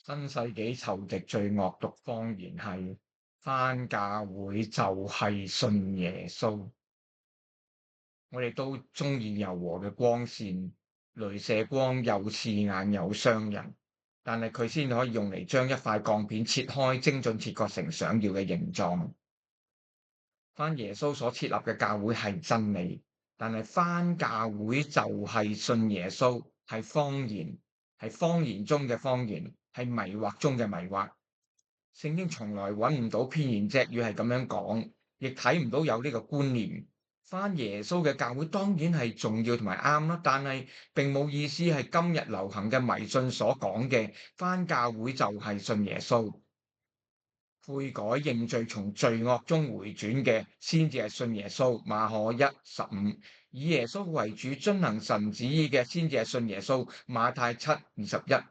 新世紀仇敵最惡毒謊言係返教會就係信耶穌。我哋都鍾意柔和嘅光線，鐳射光又刺眼又傷人，但係佢先可以用嚟將一塊鋼片切開，精準切割成想要嘅形狀。返耶穌所設立嘅教會係真理，但係返教會就係信耶穌，係謊言，係謊言中嘅謊言，係迷惑中嘅迷惑。聖經從來揾唔到偏言隻語係咁樣講，亦睇唔到有呢個觀念。返耶穌嘅教會當然係重要同埋啱啦，但係並冇意思係今日流行嘅迷信所講嘅返教會就係信耶穌。悔改認罪，從罪惡中回轉嘅，先至係信耶穌。馬可1:15，以耶穌為主，遵行神旨意嘅，先至係信耶穌。馬太7:21，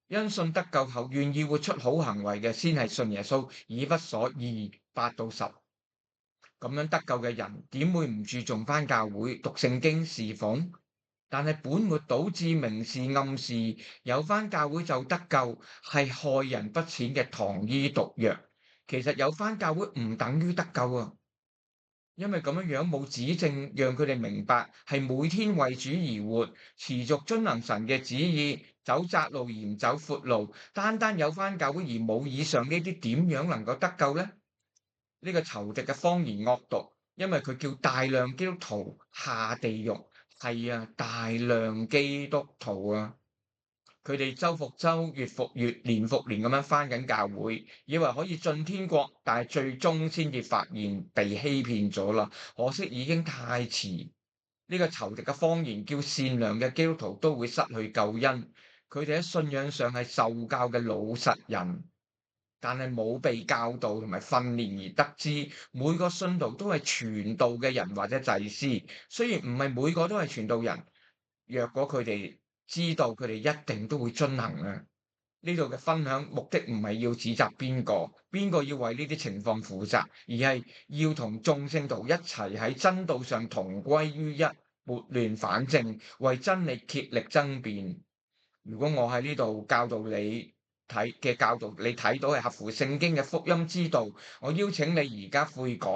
因信得救後願意活出好行為嘅，先係信耶穌。以弗所2:8-10，咁樣得救嘅人點會唔注重返教會讀聖經侍奉？但係本末倒置，明示暗示有返教會就得救，係害人不淺嘅糖衣毒藥。其實有返教會唔等於得救啊，因為咁樣冇指證，讓佢哋明白係每天為主而活，持續遵行神嘅旨意，走窄路而唔走闊路。單單有返教會而冇以上呢啲，點樣能夠得救呢？呢個仇敵嘅謊言惡毒，因為佢叫大量基督徒下地獄。係啊，大量基督徒啊！佢哋周復周、月復月、年復年咁樣返緊教會，以為可以進天國，但係最終先至發現被欺騙咗啦。可惜已經太遲。呢個仇敵嘅謊言叫善良嘅基督徒都會失去救恩。佢哋喺信仰上係受教嘅老實人，但係冇被教導同埋訓練而得知，每個信徒都係傳道嘅人或者祭司。雖然唔係每個都係傳道人，若果佢哋知道，佢哋一定都會遵行啊！呢度嘅分享目的唔係要指責邊個要為呢啲情況負責，而係要同眾聖徒一齊喺真道上同歸於一，撥亂反正，為真理竭力爭辯。如果我喺呢度教導你教導，你睇到係合乎聖經嘅福音之道，我邀請你而家悔改，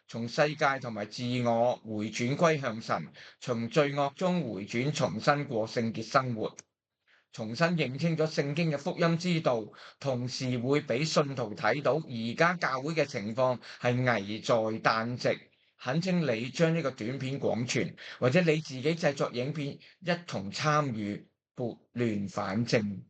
從世界同埋自我回轉歸向神，從罪惡中回轉，重新過聖潔生活，重新認清咗聖經嘅福音之道，同時會俾信徒睇到而家教會嘅情況係危在旦夕。懇請你將呢個短片廣傳，或者你自己製作影片，一同參與撥亂反正。